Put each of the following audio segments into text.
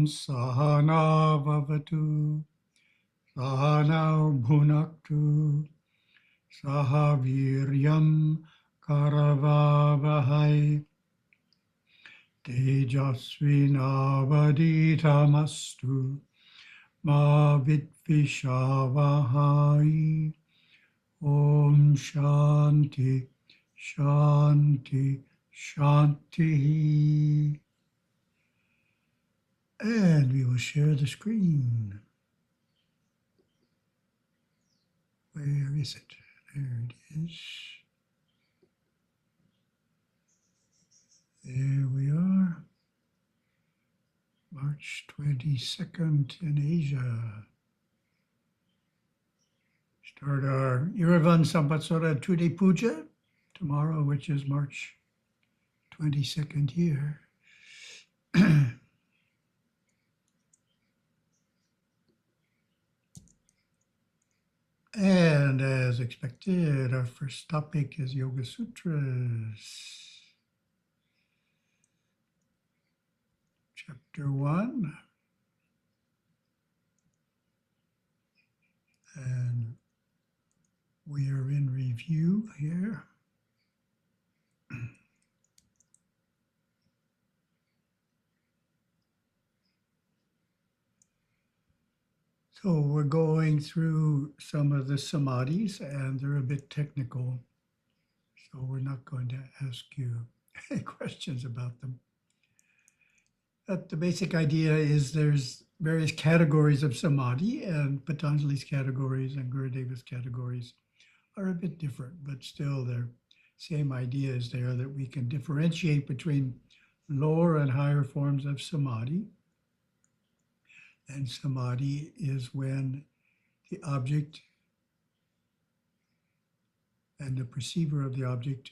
Sahana Vavatu Sahana Bhunaktu Sahaviryam Karavavahai Tejasvinavaditamastu Ma Vidvishavahai. Om Shanti, Shanti, Shanti. And we will share the screen. Where is it? There it is. There we are. March 22nd in Asia. Start our Yerevan Samvatsara 2-day puja tomorrow, which is March 22nd here. And as expected, our first topic is Yoga Sutras. Chapter 1. And we are in review here. So we're going through some of the samadhis, and they're a bit technical. So we're not going to ask you any questions about them. But the basic idea is there's various categories of samadhi, and Patanjali's categories and Gurudeva's categories are a bit different, but still the same idea is there, that we can differentiate between lower and higher forms of samadhi. And samadhi is when the object and the perceiver of the object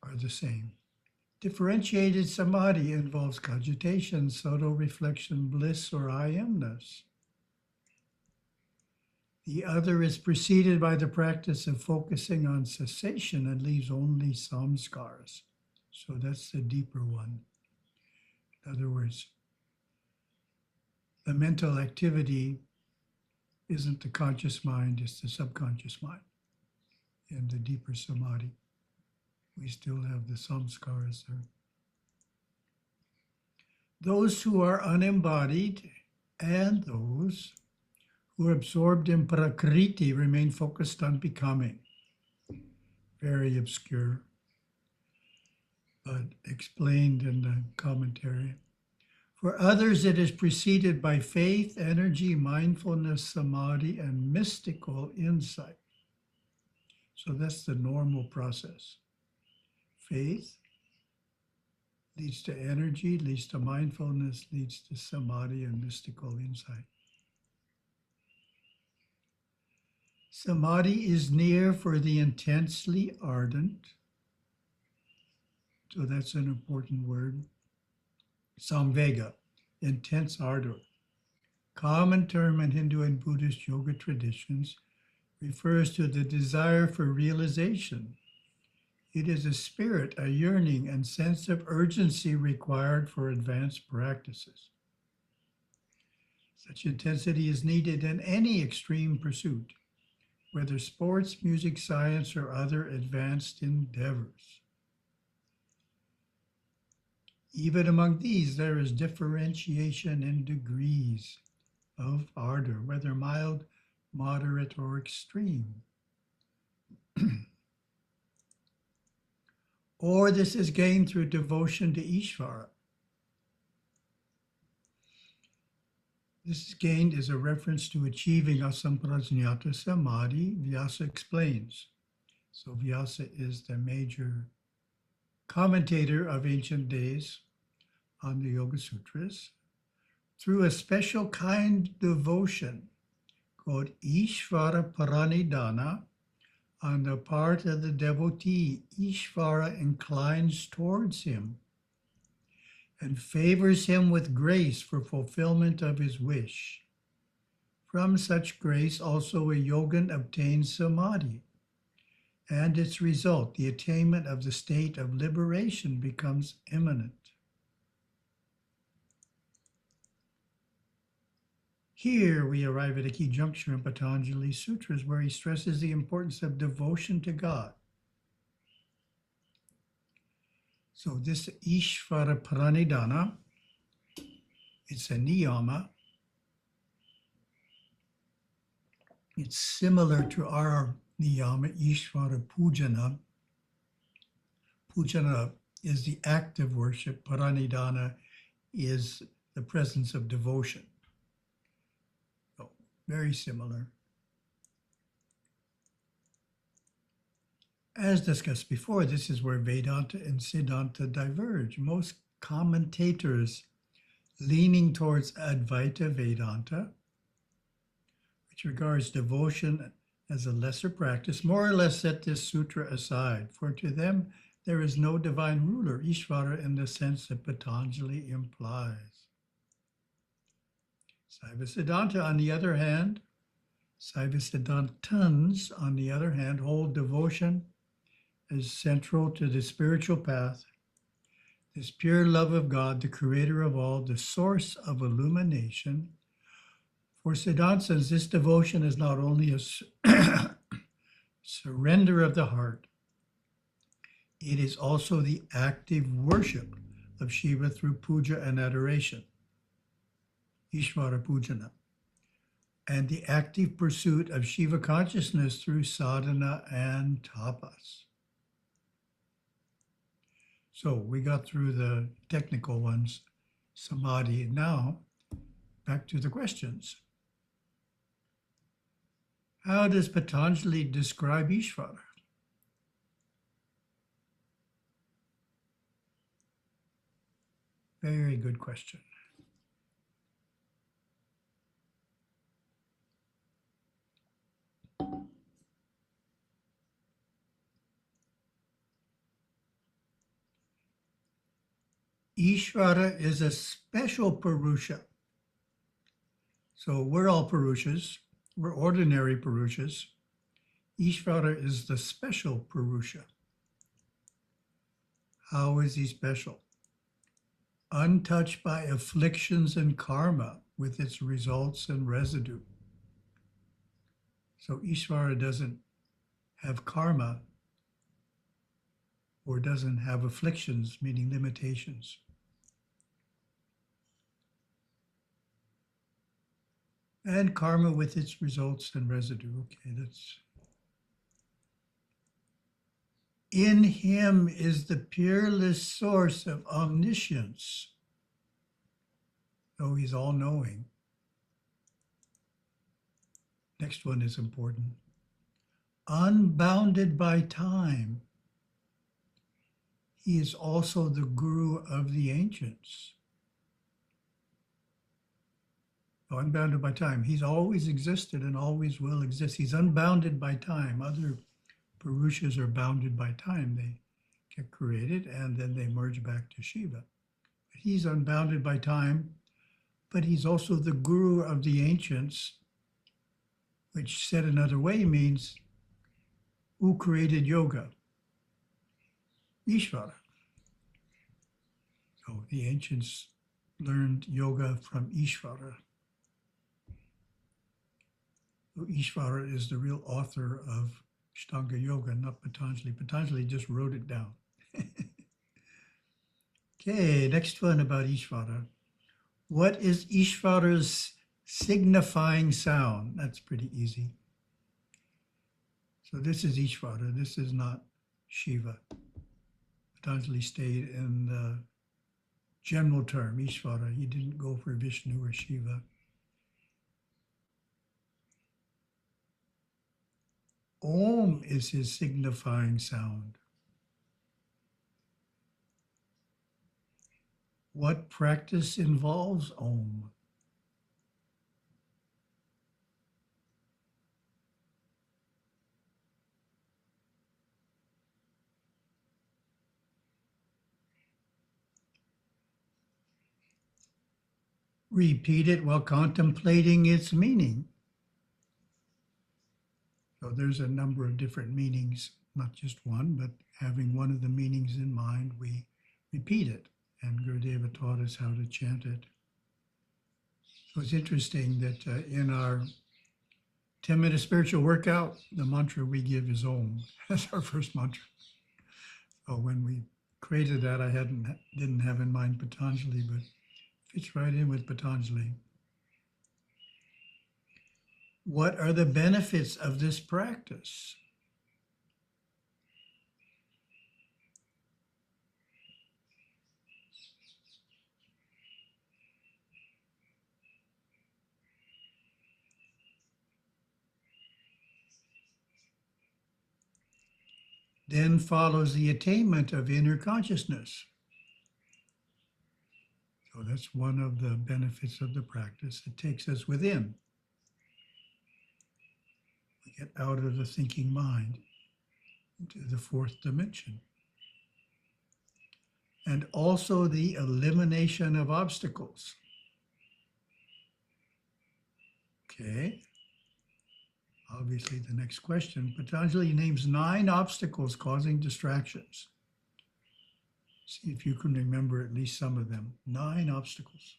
are the same. Differentiated samadhi involves cogitation, subtle reflection, bliss, or I amness. The other is preceded by the practice of focusing on cessation and leaves only samskars. So that's the deeper one. In other words, the mental activity isn't the conscious mind, it's the subconscious mind. In the deeper samadhi, we still have the samskaras there. Those who are unembodied and those who are absorbed in prakriti remain focused on becoming. Very obscure, but explained in the commentary. For others, it is preceded by faith, energy, mindfulness, samadhi, and mystical insight. So that's the normal process. Faith leads to energy, leads to mindfulness, leads to samadhi and mystical insight. Samadhi is near for the intensely ardent. So that's an important word. Samvega, intense ardor. Common term in Hindu and Buddhist yoga traditions refers to the desire for realization. It is a spirit, a yearning, and sense of urgency required for advanced practices. Such intensity is needed in any extreme pursuit, whether sports, music, science, or other advanced endeavors. Even among these, there is differentiation in degrees of ardor, whether mild, moderate, or extreme. Or this is gained through devotion to Ishvara. This is gained as a reference to achieving asamprajñata samadhi, Vyasa explains. So Vyasa is the major commentator of ancient days on the Yoga Sutras. Through a special kind of devotion called Ishvara Paranidhana, on the part of the devotee, Ishvara inclines towards him and favors him with grace for fulfillment of his wish. From such grace, also a yogin obtains samadhi, and its result, the attainment of the state of liberation, becomes imminent. Here we arrive at a key juncture in Patanjali's sutras where he stresses the importance of devotion to God. So this Ishvara Pranidhana, it's a niyama. It's similar to our niyama, Ishvara Pujana. Pujana is the act of worship. Pranidhana is the presence of devotion. So, very similar. As discussed before, this is where Vedanta and Siddhanta diverge. Most commentators leaning towards Advaita Vedanta, which regards devotion as a lesser practice, more or less set this sutra aside. For to them, there is no divine ruler, Ishvara, in the sense that Patanjali implies. Saiva Siddhanta, on the other hand, Saiva Siddhantans, on the other hand, hold devotion as central to the spiritual path. This pure love of God, the creator of all, the source of illumination. For Siddhantans, this devotion is not only a surrender of the heart, it is also the active worship of Shiva through puja and adoration, Ishvara Pujana, and the active pursuit of Shiva consciousness through sadhana and tapas. So we got through the technical ones, Samadhi. Now, back to the questions. How does Patanjali describe Ishvara? Very good question. Ishvara is a special Purusha. So we're all Purushas. We're ordinary Purushas. Ishvara is the special Purusha. How is he special? Untouched by afflictions and karma with its results and residue. So Ishvara doesn't have karma or doesn't have afflictions, meaning limitations. And karma with its results and residue. Okay, that's... In him is the peerless source of omniscience. So he's all-knowing. Next one is important. Unbounded by time. He is also the guru of the ancients. Unbounded by time. He's always existed and always will exist. He's unbounded by time. Other Purushas are bounded by time. They get created and then they merge back to Shiva. He's unbounded by time, but he's also the guru of the ancients, which said another way means who created yoga? Ishvara. So the ancients learned yoga from Ishvara. So Ishvara is the real author of Ashtanga Yoga, not Patanjali. Patanjali just wrote it down. Okay, next one about Ishvara. What is Ishvara's signifying sound? That's pretty easy. So this is Ishvara. This is not Shiva. Patanjali stayed in the general term, Ishvara. He didn't go for Vishnu or Shiva. Om is his signifying sound. What practice involves Om? Repeat it while contemplating its meaning. So there's a number of different meanings, not just one, but having one of the meanings in mind, we repeat it. And Gurudeva taught us how to chant it. So it's interesting that in our 10-minute spiritual workout, the mantra we give is Om. That's our first mantra. So when we created that, I didn't have in mind Patanjali, but fits right in with Patanjali. What are the benefits of this practice? Then follows the attainment of inner consciousness. So that's one of the benefits of the practice. It takes us within. We get out of the thinking mind into the fourth dimension. And also the elimination of obstacles. Okay. Obviously, the next question, Patanjali names 9 obstacles causing distractions. See if you can remember at least some of them. 9 obstacles.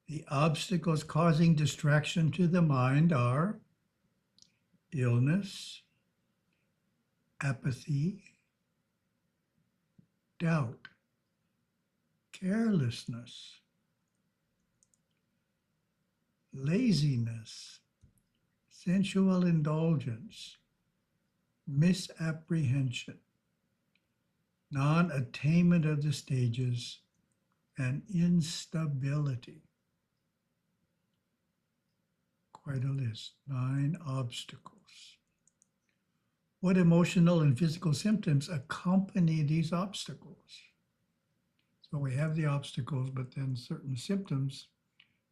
The obstacles causing distraction to the mind are illness, apathy, doubt, carelessness, laziness, sensual indulgence, misapprehension, non-attainment of the stages, and instability. Quite a list, 9 obstacles. What emotional and physical symptoms accompany these obstacles? So we have the obstacles, but then certain symptoms,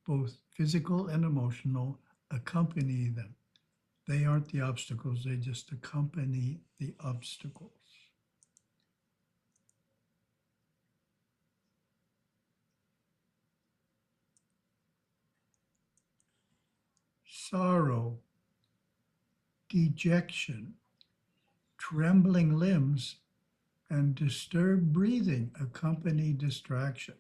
both physical and emotional, accompany them. They aren't the obstacles, they just accompany the obstacles. Sorrow, dejection, trembling limbs, and disturbed breathing accompany distraction.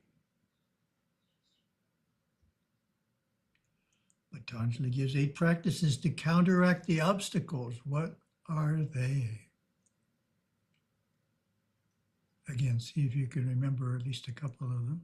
Patanjali gives 8 practices to counteract the obstacles. What are they? Again, see if you can remember at least a couple of them.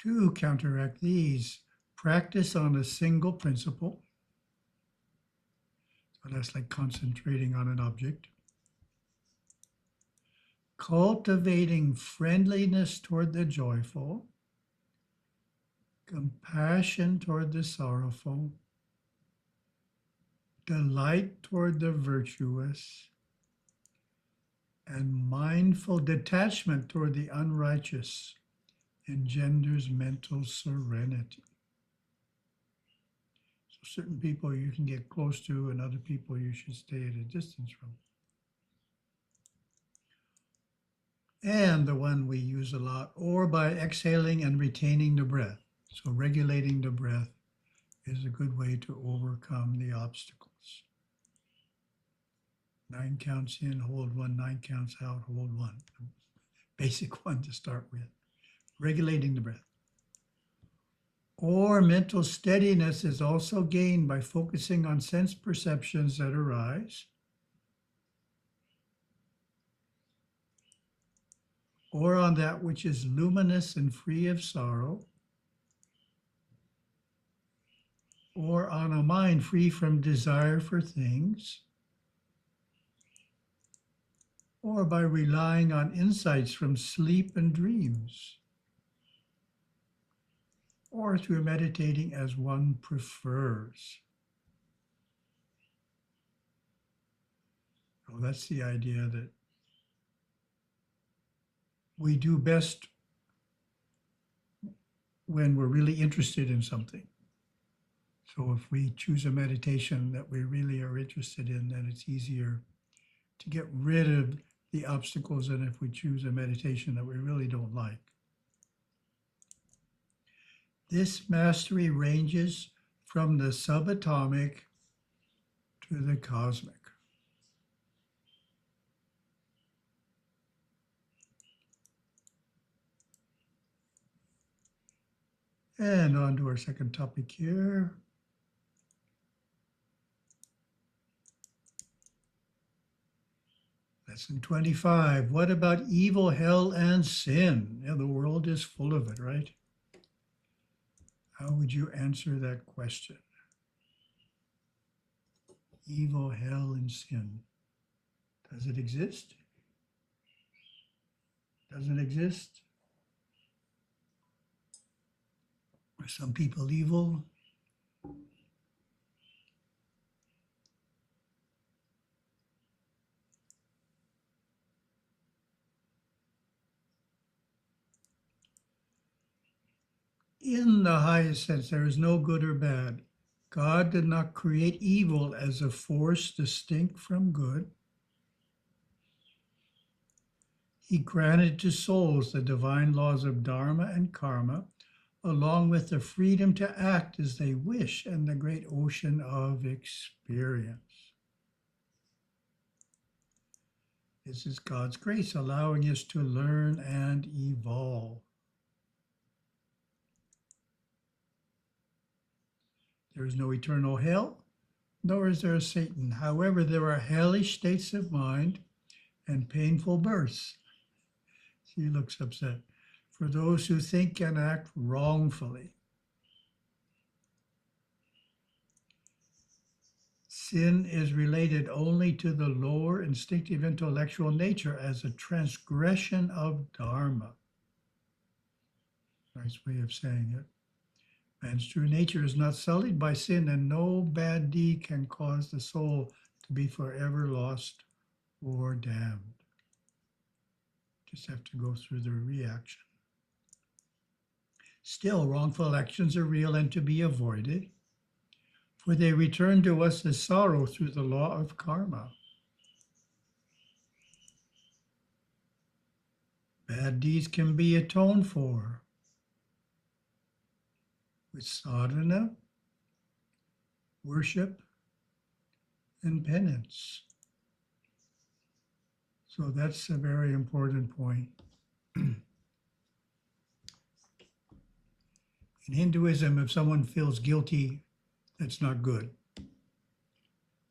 To counteract these, practice on a single principle. So that's like concentrating on an object. Cultivating friendliness toward the joyful, compassion toward the sorrowful, delight toward the virtuous, and mindful detachment toward the unrighteous engenders mental serenity. So certain people you can get close to and other people you should stay at a distance from. And the one we use a lot, or by exhaling and retaining the breath. So regulating the breath is a good way to overcome the obstacles. 9 counts in, hold 1, 9 counts out, hold 1. Basic one to start with. Regulating the breath. Or mental steadiness is also gained by focusing on sense perceptions that arise, or on that which is luminous and free of sorrow, or on a mind free from desire for things, or by relying on insights from sleep and dreams, or through meditating as one prefers. So that's the idea that we do best when we're really interested in something. So if we choose a meditation that we really are interested in, then it's easier to get rid of the obstacles than if we choose a meditation that we really don't like. This mastery ranges from the subatomic to the cosmic. And on to our second topic here. Lesson 25. What about evil, hell, and sin? Yeah, the world is full of it, right? How would you answer that question? Evil, hell, and sin. Does it exist? Doesn't exist? Are some people evil? In the highest sense, there is no good or bad. God did not create evil as a force distinct from good. He granted to souls the divine laws of dharma and karma, along with the freedom to act as they wish in the great ocean of experience. This is God's grace allowing us to learn and evolve. There is no eternal hell, nor is there a Satan. However, there are hellish states of mind and painful births. She looks upset. For those who think and act wrongfully. Sin is related only to the lower instinctive intellectual nature as a transgression of dharma. Nice way of saying it. Man's true nature is not sullied by sin, and no bad deed can cause the soul to be forever lost or damned. Just have to go through the reaction. Still, wrongful actions are real and to be avoided, for they return to us as sorrow through the law of karma. Bad deeds can be atoned for with sadhana, worship, and penance. So that's a very important point. In Hinduism, if someone feels guilty, that's not good.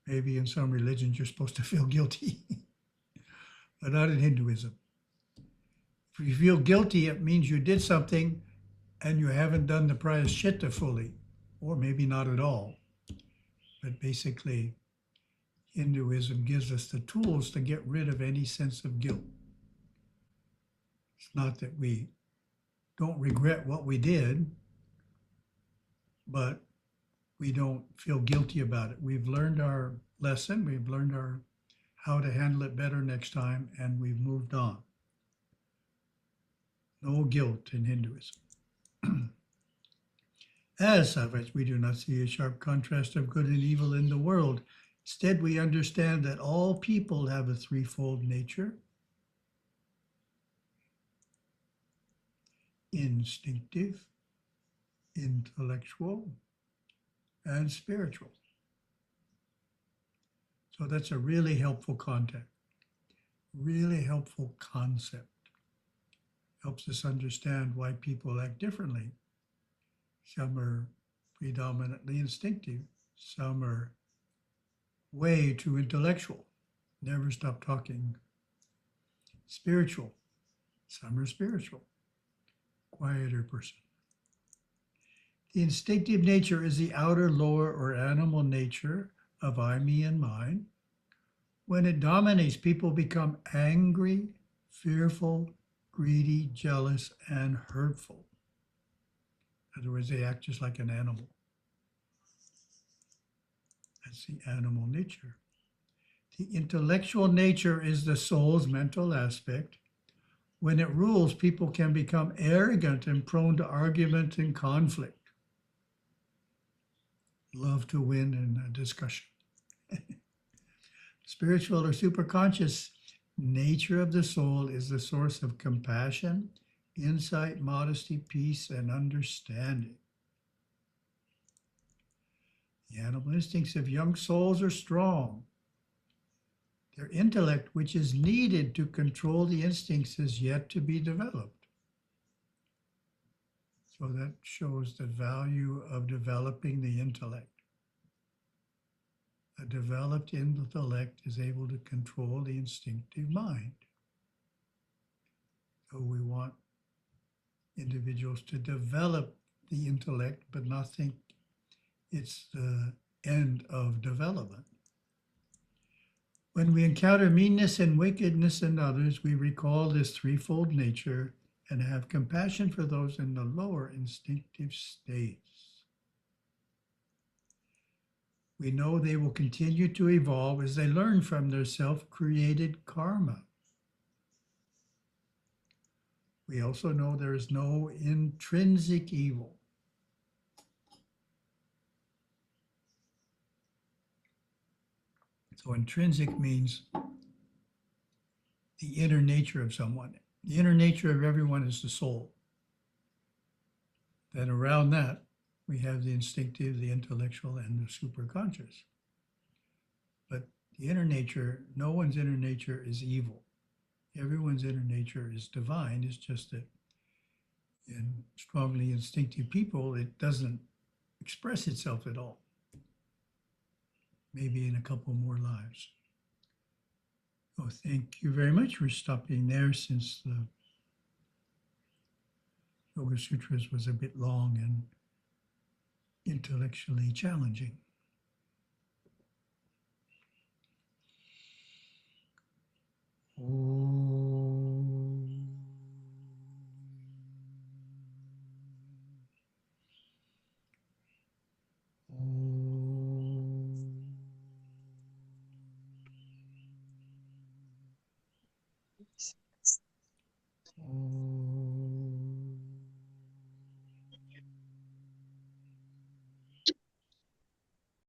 Maybe in some religions you're supposed to feel guilty, but not in Hinduism. If you feel guilty, it means you did something and you haven't done the prayaschitta fully, or maybe not at all. But basically, Hinduism gives us the tools to get rid of any sense of guilt. It's not that we don't regret what we did, but we don't feel guilty about it. We've learned our lesson, we've learned how to handle it better next time, and we've moved on. No guilt in Hinduism. As such, we do not see a sharp contrast of good and evil in the world. Instead, we understand that all people have a threefold nature: instinctive, intellectual, and spiritual. So that's a really helpful concept, really helpful concept. Helps us understand why people act differently. Some are predominantly instinctive, some are way too intellectual, never stop talking. Spiritual, some are spiritual, quieter person. The instinctive nature is the outer, lower, or animal nature of I, me, and mine. When it dominates, people become angry, fearful, greedy, jealous, and hurtful. In other words, they act just like an animal. That's the animal nature. The intellectual nature is the soul's mental aspect. When it rules, people can become arrogant and prone to argument and conflict. Love to win in a discussion. Spiritual or superconscious nature of the soul is the source of compassion, insight, modesty, peace, and understanding. The animal instincts of young souls are strong. Their intellect, which is needed to control the instincts, is yet to be developed. So that shows the value of developing the intellect. A developed intellect is able to control the instinctive mind. So we want individuals to develop the intellect, but not think it's the end of development. When we encounter meanness and wickedness in others, we recall this threefold nature and have compassion for those in the lower instinctive states. We know they will continue to evolve as they learn from their self-created karma. We also know there is no intrinsic evil. So intrinsic means the inner nature of someone. The inner nature of everyone is the soul. Then around that, we have the instinctive, the intellectual, and the superconscious. But the inner nature, no one's inner nature is evil. Everyone's inner nature is divine. It's just that in strongly instinctive people, it doesn't express itself at all. Maybe in a couple more lives. Oh, thank you very much for stopping there, since the Yoga Sutras was a bit long and intellectually challenging. Om. Om.